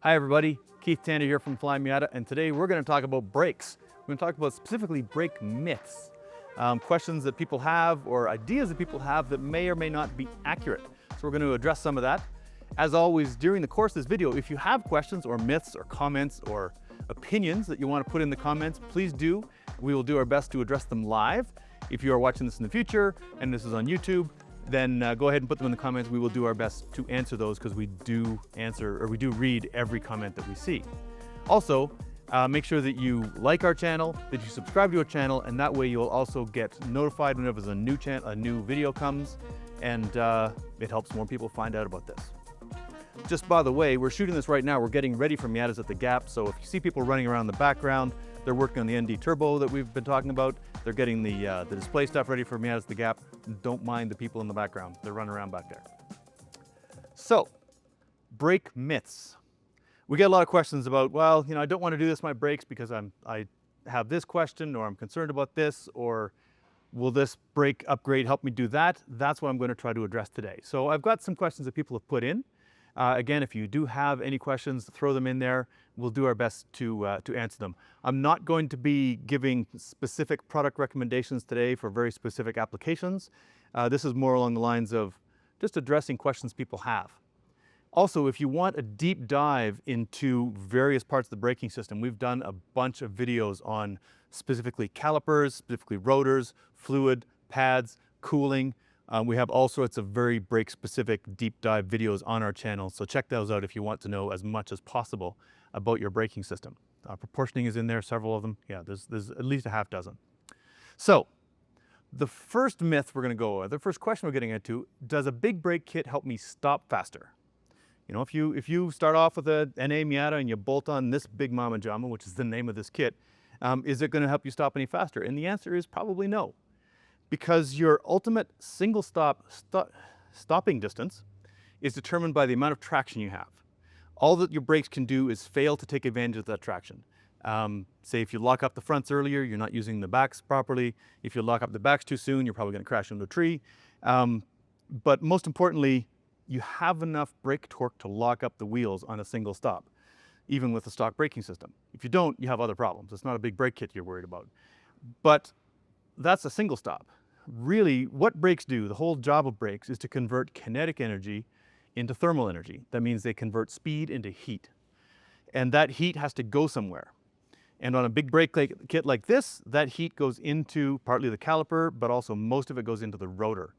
Hi everybody, Keith Tanner here from Flyin Miata, and today we're going to talk about brakes. We're going to talk about specifically brake myths, questions that people have or ideas that people have that may or may not be accurate. So we're going to address some of that. As always, during the course of this video, if you have questions or myths or comments or opinions that you want to put in the comments, please do. We will do our best to address them live. If you are watching this in the future and this is on YouTube, then go ahead and put them in the comments. We will do our best to answer those because we do read every comment that we see. Also, make sure that you like our channel, that you subscribe to our channel, and that way you'll also get notified whenever there's a new video comes, and it helps more people find out about this. Just by the way, we're shooting this right now. We're getting ready for Miatas at the Gap, so if you see people running around in the background, they're working on the ND Turbo that we've been talking about. They're getting the display stuff ready for Miatas at the Gap. Don't mind the people in the background. They're running around back there. So, brake myths. We get a lot of questions about, well, I don't want to do this with my brakes because I have this question, or I'm concerned about this, or will this brake upgrade help me do that? That's what I'm going to try to address today. So I've got some questions that people have put in. Again, if you do have any questions, throw them in there. We'll do our best to answer them. I'm not going to be giving specific product recommendations today for very specific applications. This is more along the lines of just addressing questions people have. Also, if you want a deep dive into various parts of the braking system, we've done a bunch of videos on specifically calipers, specifically rotors, fluid, pads, cooling. We have all sorts of very brake-specific deep dive videos on our channel, so check those out if you want to know as much as possible about your braking system. Proportioning is in there, several of them. Yeah, there's at least a half dozen. So, the first myth we're going to go over, the first question we're getting into, does a big brake kit help me stop faster? If you start off with a NA Miata and you bolt on this big mama jama, which is the name of this kit, is it going to help you stop any faster? And the answer is probably no. Because your ultimate single stopping distance is determined by the amount of traction you have. All that your brakes can do is fail to take advantage of that traction. Say if you lock up the fronts earlier, you're not using the backs properly. If you lock up the backs too soon, you're probably going to crash into a tree. But most importantly, you have enough brake torque to lock up the wheels on a single stop, even with the stock braking system. If you don't, you have other problems. It's not a big brake kit you're worried about. But that's a single stop. Really, what brakes do, the whole job of brakes, is to convert kinetic energy into thermal energy. That means they convert speed into heat. And that heat has to go somewhere. And on a big brake kit like this, that heat goes into partly the caliper, but also most of it goes into the rotor.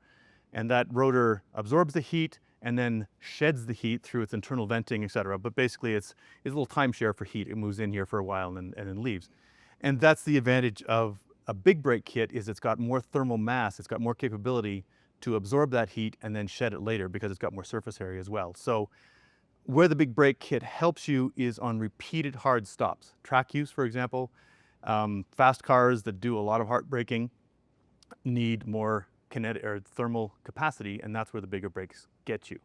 And that rotor absorbs the heat and then sheds the heat through its internal venting, etc. But basically, it's a little timeshare for heat. It moves in here for a while and then leaves. And that's the advantage of a big brake kit, is it's got more thermal mass, it's got more capability to absorb that heat and then shed it later because it's got more surface area as well. So where the big brake kit helps you is on repeated hard stops. Track use, for example, fast cars that do a lot of hard braking need more kinetic or thermal capacity, and that's where the bigger brakes get you.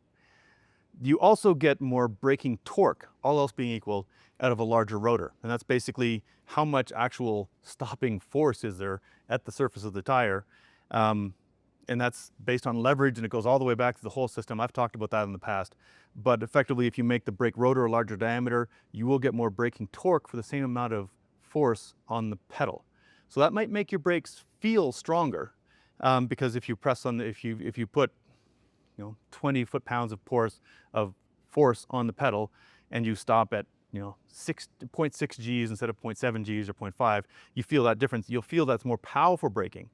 You also get more braking torque, all else being equal, out of a larger rotor. And that's basically how much actual stopping force is there at the surface of the tire. And that's based on leverage, and it goes all the way back to the whole system. I've talked about that in the past. But effectively, if you make the brake rotor a larger diameter, you will get more braking torque for the same amount of force on the pedal. So that might make your brakes feel stronger, because if you press on if you put 20 foot-pounds of force on the pedal, and you stop at 0.6 Gs instead of 0.7 Gs or 0.5, you feel that difference. You'll feel that's more powerful braking.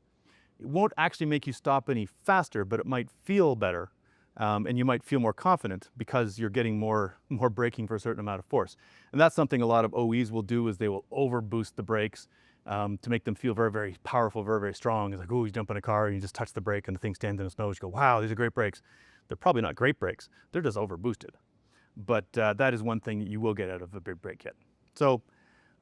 It won't actually make you stop any faster, but it might feel better, and you might feel more confident because you're getting more braking for a certain amount of force. And that's something a lot of OEs will do, is they will overboost the brakes to make them feel very, very powerful, very, very strong. It's like, oh, you jump in a car and you just touch the brake and the thing stands in its nose. You go, wow, these are great brakes. They're probably not great brakes. They're just overboosted. But that is one thing that you will get out of a big brake kit. So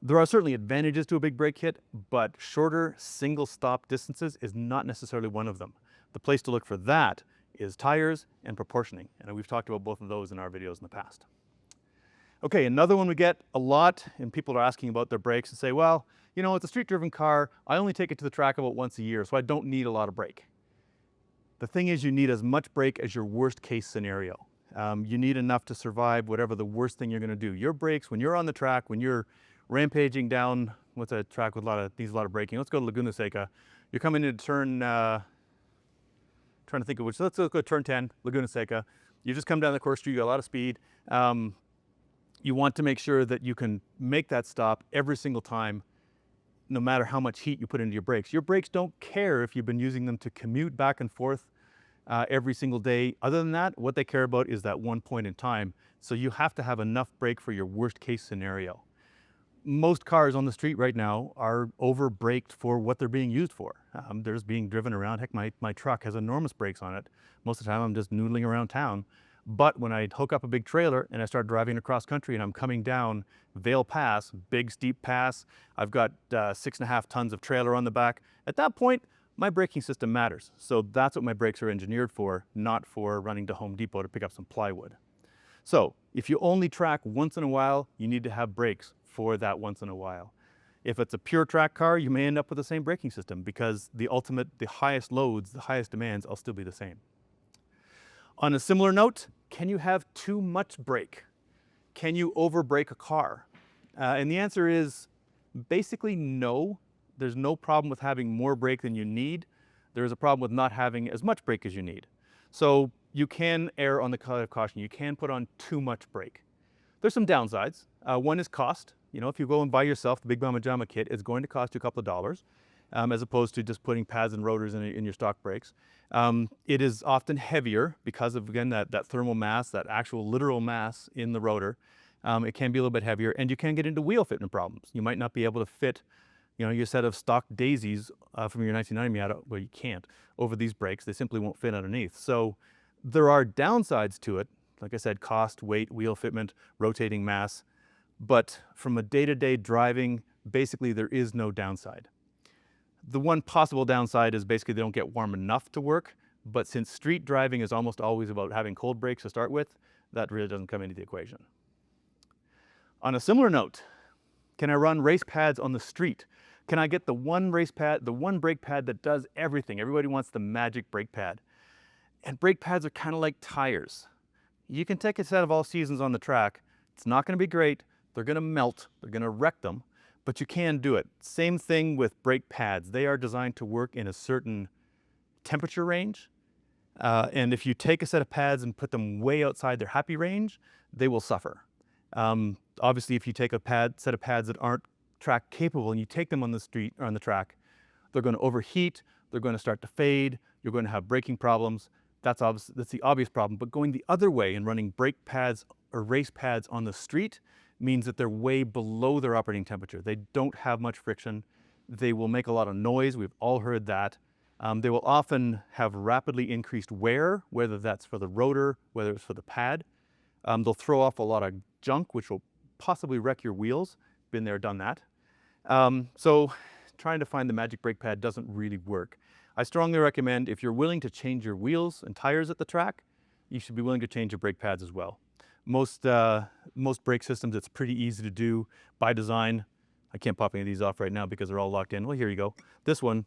there are certainly advantages to a big brake kit, but shorter single stop distances is not necessarily one of them. The place to look for that is tires and proportioning. And we've talked about both of those in our videos in the past. Okay, another one we get a lot, and people are asking about their brakes and say, well, it's a street-driven car. I only take it to the track about once a year, so I don't need a lot of brake. The thing is, you need as much brake as your worst case scenario. You need enough to survive whatever the worst thing you're going to do. Your brakes, when you're on the track, when you're rampaging down, what's a track with needs a lot of braking? Let's go to Laguna Seca. You're coming into turn, trying to think of which, let's go turn 10, Laguna Seca. You just come down the course street, you got a lot of speed. You want to make sure that you can make that stop every single time, no matter how much heat you put into your brakes. Your brakes don't care if you've been using them to commute back and forth every single day. Other than that, what they care about is that one point in time. So you have to have enough brake for your worst case scenario. Most cars on the street right now are over braked for what they're being used for. They're just being driven around. Heck, my truck has enormous brakes on it. Most of the time I'm just noodling around town. But when I hook up a big trailer and I start driving across country and I'm coming down Vale Pass, big steep pass, I've got 6.5 tons of trailer on the back. At that point, my braking system matters. So that's what my brakes are engineered for, not for running to Home Depot to pick up some plywood. So if you only track once in a while, you need to have brakes for that once in a while. If it's a pure track car, you may end up with the same braking system because the highest loads, the highest demands, will still be the same. On a similar note, can you have too much brake? Can you overbrake a car? And the answer is basically no. There's no problem with having more brake than you need. There is a problem with not having as much brake as you need. So you can err on the side of caution. You can put on too much brake. There's some downsides. One is cost. You know, if you go and buy yourself the Big Mama Jama kit, it's going to cost you a couple of dollars, as opposed to just putting pads and rotors in your stock brakes. It is often heavier because of, again, that thermal mass, that actual literal mass in the rotor. It can be a little bit heavier, and you can get into wheel fitment problems. You might not be able to fit, you know, your set of stock daisies from your 1990 Miata, well, you can't, over these brakes. They simply won't fit underneath. So there are downsides to it. Like I said, cost, weight, wheel fitment, rotating mass. But from a day-to-day driving, basically there is no downside. The one possible downside is basically they don't get warm enough to work. But since street driving is almost always about having cold brakes to start with, that really doesn't come into the equation. On a similar note, can I run race pads on the street? Can I get the one race pad, the one brake pad that does everything? Everybody wants the magic brake pad. And brake pads are kind of like tires. You can take a set of all seasons on the track. It's not going to be great. They're going to melt. They're going to wreck them. But you can do it. Same thing with brake pads. They are designed to work in a certain temperature range. And if you take a set of pads and put them way outside their happy range, they will suffer. Obviously, if you take a set of pads that aren't track capable and you take them on the street or on the track, they're going to overheat. They're going to start to fade. You're going to have braking problems. That's the obvious problem. But going the other way and running brake pads or race pads on the street means that they're way below their operating temperature. They don't have much friction. They will make a lot of noise. We've all heard that. They will often have rapidly increased wear, whether that's for the rotor, whether it's for the pad. They'll throw off a lot of junk, which will possibly wreck your wheels. Been there, done that. So trying to find the magic brake pad doesn't really work. I strongly recommend if you're willing to change your wheels and tires at the track, you should be willing to change your brake pads as well. Most brake systems, it's pretty easy to do by design. I can't pop any of these off right now because they're all locked in. Well, here you go. This one,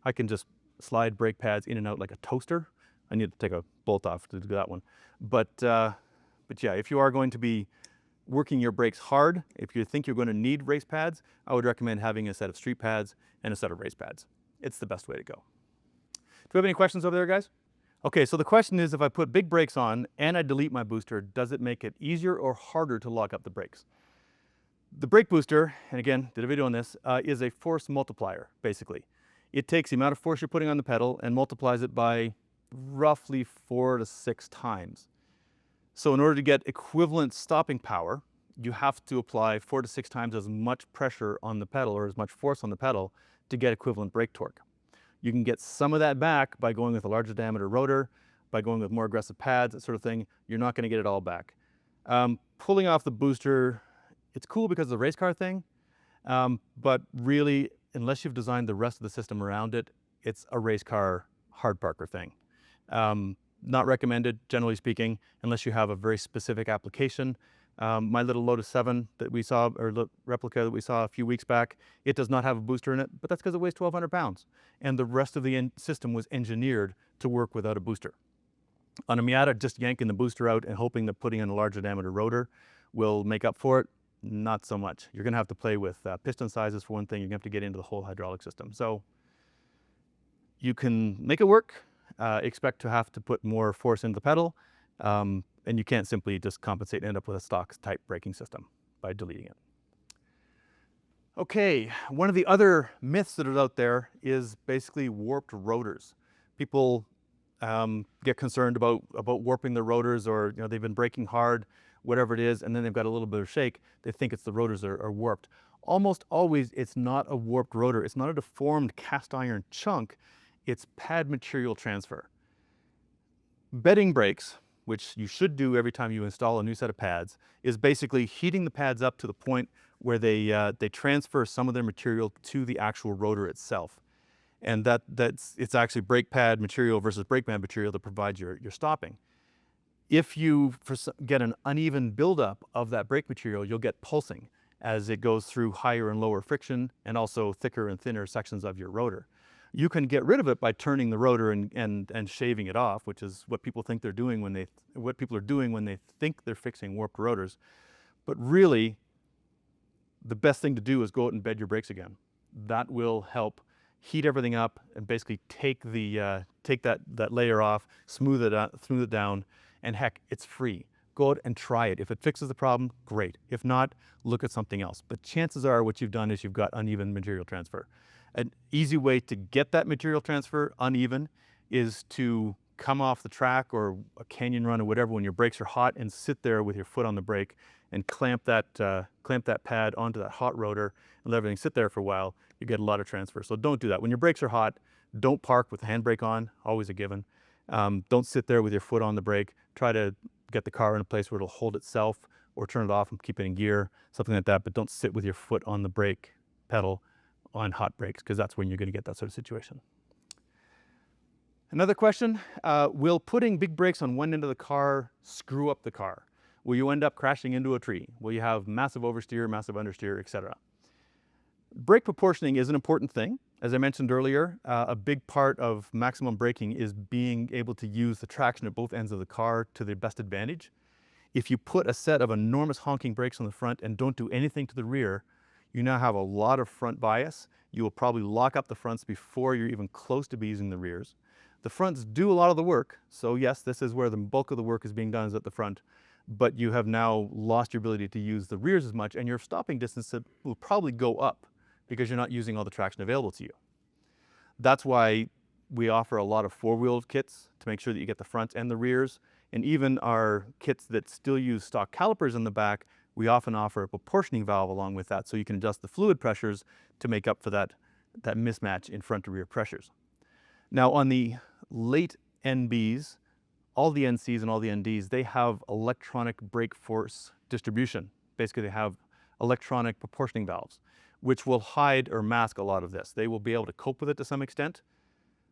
I can just slide brake pads in and out like a toaster. I need to take a bolt off to do that one. But yeah, if you are going to be working your brakes hard, if you think you're going to need race pads, I would recommend having a set of street pads and a set of race pads. It's the best way to go. Do we have any questions over there, guys? Okay, so the question is, if I put big brakes on and I delete my booster, does it make it easier or harder to lock up the brakes? The brake booster, and again, did a video on this, is a force multiplier, basically. It takes the amount of force you're putting on the pedal and multiplies it by roughly 4 to 6 times. So in order to get equivalent stopping power, you have to apply 4 to 6 times as much pressure on the pedal or as much force on the pedal to get equivalent brake torque. You can get some of that back by going with a larger diameter rotor, by going with more aggressive pads, that sort of thing. You're not going to get it all back. Pulling off the booster, it's cool because of the race car thing, but really, unless you've designed the rest of the system around it, it's a race car hard parker thing. Not recommended, generally speaking, unless you have a very specific application. My little Lotus 7 that we saw, or replica that we saw a few weeks back, it does not have a booster in it, but that's because it weighs 1,200 pounds. And the rest of the system was engineered to work without a booster. On a Miata, just yanking the booster out and hoping that putting in a larger diameter rotor will make up for it, not so much. You're gonna have to play with piston sizes for one thing. You're gonna have to get into the whole hydraulic system. So you can make it work, expect to have to put more force into the pedal, and you can't simply just compensate and end up with a stock type braking system by deleting it. Okay, one of the other myths that are out there is basically warped rotors. People get concerned about warping the rotors, or they've been braking hard, whatever it is, and then they've got a little bit of shake. They think it's the rotors are warped. Almost always, it's not a warped rotor. It's not a deformed cast iron chunk. It's pad material transfer. Bedding brakes, which you should do every time you install a new set of pads, is basically heating the pads up to the point where they transfer some of their material to the actual rotor itself. And it's actually brake pad material versus brake pad material that provides your stopping. If you get an uneven buildup of that brake material, you'll get pulsing as it goes through higher and lower friction, and also thicker and thinner sections of your rotor. You can get rid of it by turning the rotor and shaving it off, which is what people think they're doing when they think they're fixing warped rotors. But really, the best thing to do is go out and bed your brakes again. That will help heat everything up and basically take that layer off, smooth it down, and heck, it's free. Go out and try it. If it fixes the problem, great. If not, look at something else. But chances are what you've done is you've got uneven material transfer. An easy way to get that material transfer uneven is to come off the track or a canyon run or whatever when your brakes are hot, and sit there with your foot on the brake and clamp that pad onto that hot rotor and let everything sit there for a while. You get a lot of transfer. So don't do that. When your brakes are hot, don't park with the handbrake on, always a given. Don't sit there with your foot on the brake. Try to get the car in a place where it'll hold itself, or turn it off and keep it in gear, something like that. But don't sit with your foot on the brake pedal on hot brakes, because that's when you're going to get that sort of situation. Another question, will putting big brakes on one end of the car screw up the car? Will you end up crashing into a tree? Will you have massive oversteer, massive understeer, etc.? Brake proportioning is an important thing. As I mentioned earlier, a big part of maximum braking is being able to use the traction at both ends of the car to their best advantage. If you put a set of enormous honking brakes on the front and don't do anything to the rear, you now have a lot of front bias. You will probably lock up the fronts before you're even close to using the rears. The fronts do a lot of the work, so yes, this is where the bulk of the work is being done, is at the front, but you have now lost your ability to use the rears as much, and your stopping distance will probably go up because you're not using all the traction available to you. That's why we offer a lot of four-wheel kits to make sure that you get the front and the rears, and even our kits that still use stock calipers in the back, we often offer a proportioning valve along with that, so you can adjust the fluid pressures to make up for that mismatch in front to rear pressures. Now on the late NBs, all the NCs and all the NDs, they have electronic brake force distribution. Basically, they have electronic proportioning valves, which will hide or mask a lot of this. They will be able to cope with it to some extent,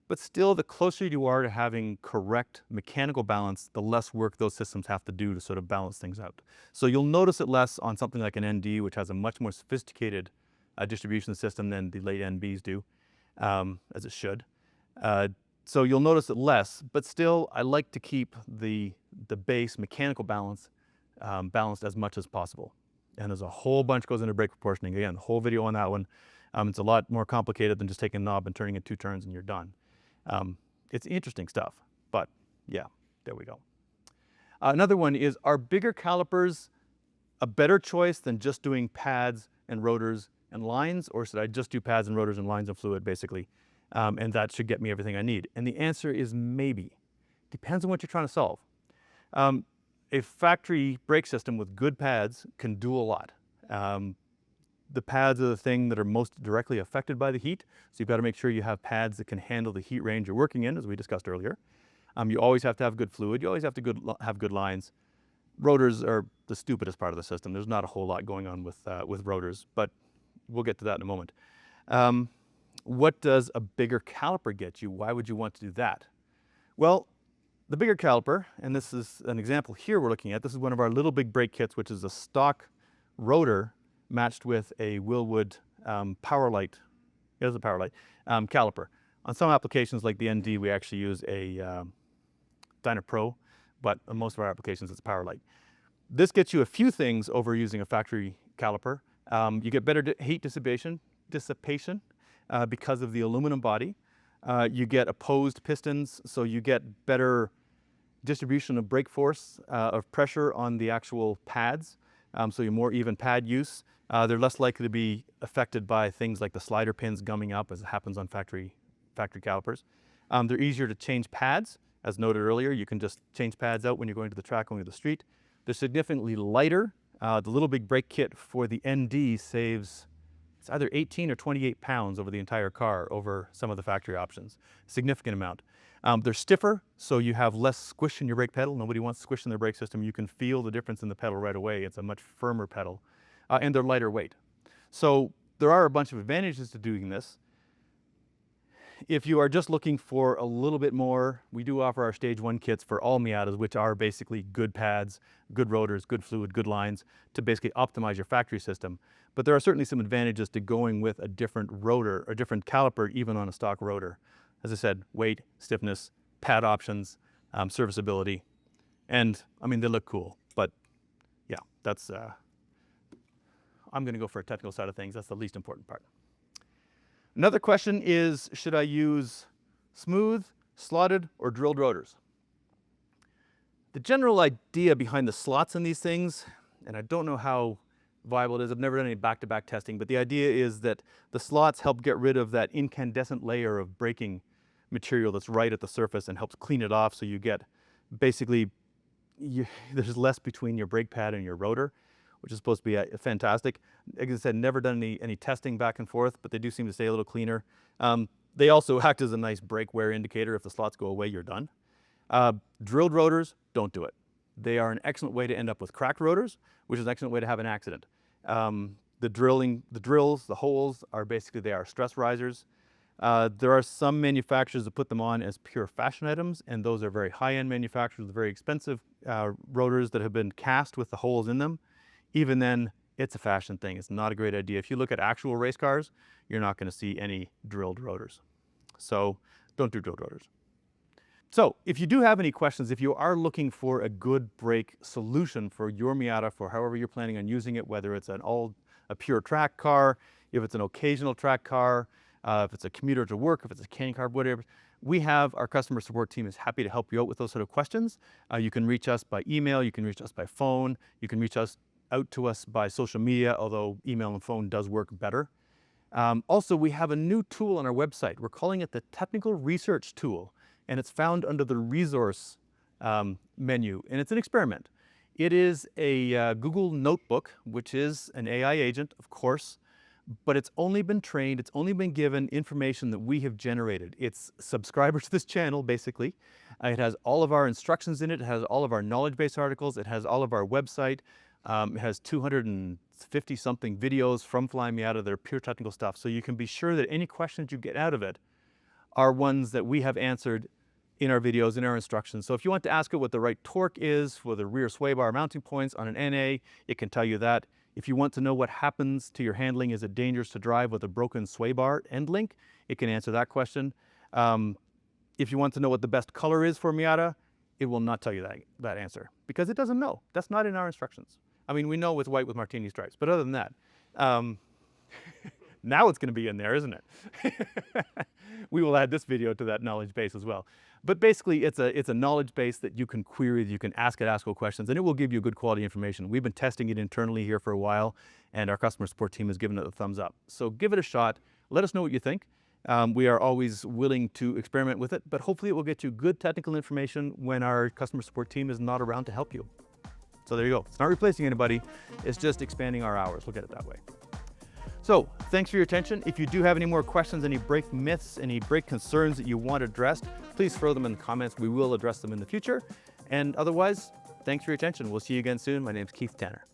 but still, the closer you are to having correct mechanical balance, the less work those systems have to do to sort of balance things out. So you'll notice it less on something like an ND, which has a much more sophisticated distribution system than the late NBs do, as it should. So you'll notice it less, but still, I like to keep the base mechanical balance balanced as much as possible. And there's a whole bunch goes into brake proportioning. Again, the whole video on that one. It's a lot more complicated than just taking a knob and turning it 2 turns and you're done. It's interesting stuff, but yeah, there we go. Another one is, are bigger calipers a better choice than just doing pads and rotors and lines, or should I just do pads and rotors and lines and fluid, basically? And that should get me everything I need. And the answer is maybe. Depends on what you're trying to solve. A factory brake system with good pads can do a lot. The pads are the thing that are most directly affected by the heat, so you've got to make sure you have pads that can handle the heat range you're working in, as we discussed earlier. You always have to have good fluid. You always have to have good lines. Rotors are the stupidest part of the system. There's not a whole lot going on with rotors, but we'll get to that in a moment. What does a bigger caliper get you? Why would you want to do that? Well, the bigger caliper, and this is an example here we're looking at, this is one of our little big brake kits, which is a stock rotor matched with a Willwood Powerlight, it is a Powerlight, caliper. On some applications like the ND, we actually use a Dyna-Pro, but in most of our applications it's Power Light. This gets you a few things over using a factory caliper. You get better heat dissipation because of the aluminum body. You get opposed pistons, so you get better distribution of brake force, of pressure on the actual pads, so you're more even pad use. They're less likely to be affected by things like the slider pins gumming up, as it happens on factory calipers. They're easier to change pads. As noted earlier, you can just change pads out when you're going to the track, going to the street. They're significantly lighter. The Little Big Brake Kit for the ND saves, it's either 18 or 28 pounds over the entire car over some of the factory options. Significant amount. They're stiffer, so you have less squish in your brake pedal. Nobody wants squish in their brake system. You can feel the difference in the pedal right away. It's a much firmer pedal. And they're lighter weight. So there are a bunch of advantages to doing this. If you are just looking for a little bit more, we do offer our Stage 1 kits for all Miatas, which are basically good pads, good rotors, good fluid, good lines, to basically optimize your factory system. But there are certainly some advantages to going with a different rotor, or different caliper, even on a stock rotor. As I said, weight, stiffness, pad options, serviceability, and I mean, they look cool, but yeah, that's, I'm gonna go for a technical side of things. That's the least important part. Another question is, should I use smooth, slotted, or drilled rotors? The general idea behind the slots in these things, and I don't know how viable it is, I've never done any back-to-back testing, but the idea is that the slots help get rid of that incandescent layer of braking material that's right at the surface and helps clean it off, so you get basically, there's less between your brake pad and your rotor, which is supposed to be fantastic. Like I said, never done any testing back and forth, but they do seem to stay a little cleaner. They also act as a nice brake wear indicator. If the slots go away, you're done. Drilled rotors, don't do it. They are an excellent way to end up with cracked rotors, which is an excellent way to have an accident. The drills, the holes are basically, they are stress risers. There are some manufacturers that put them on as pure fashion items, and those are very high-end manufacturers with very expensive rotors that have been cast with the holes in them. Even then, it's a fashion thing. It's not a great idea. If you look at actual race cars, you're not going to see any drilled rotors. So don't do drilled rotors. So if you do have any questions, if you are looking for a good brake solution for your Miata, for however you're planning on using it, whether it's a pure track car, if it's an occasional track car, if it's a commuter to work, if it's a canyon car, whatever, we have, our customer support team is happy to help you out with those sort of questions. You can reach us by email, you can reach us by phone, you can reach us out to us by social media, although email and phone does work better. Also, we have a new tool on our website. We're calling it the Technical Research Tool, and it's found under the Resource menu, and it's an experiment. It is a Google Notebook, which is an AI agent, of course, but it's only been trained, it's only been given information that we have generated. It's subscribers to this channel, basically. It has all of our instructions in it, it has all of our knowledge base articles, it has all of our website. It has 250 something videos from Flyin Miata that are pure technical stuff, so you can be sure that any questions you get out of it are ones that we have answered in our videos, in our instructions. So if you want to ask it what the right torque is for the rear sway bar mounting points on an NA, it can tell you that. If you want to know what happens to your handling, is it dangerous to drive with a broken sway bar end link, it can answer that question. If you want to know what the best color is for Miata, it will not tell you that answer, because it doesn't know. That's not in our instructions. I mean, we know it's white with martini stripes, but other than that, now it's going to be in there, isn't it? We will add this video to that knowledge base as well. But basically, it's a knowledge base that you can query, that you can ask questions, and it will give you good quality information. We've been testing it internally here for a while, and our customer support team has given it a thumbs up. So give it a shot. Let us know what you think. We are always willing to experiment with it, but hopefully it will get you good technical information when our customer support team is not around to help you. So there you go. It's not replacing anybody. It's just expanding our hours. Look at it that way. So thanks for your attention. If you do have any more questions, any brake myths, any brake concerns that you want addressed, please throw them in the comments. We will address them in the future. And otherwise, thanks for your attention. We'll see you again soon. My name's Keith Tanner.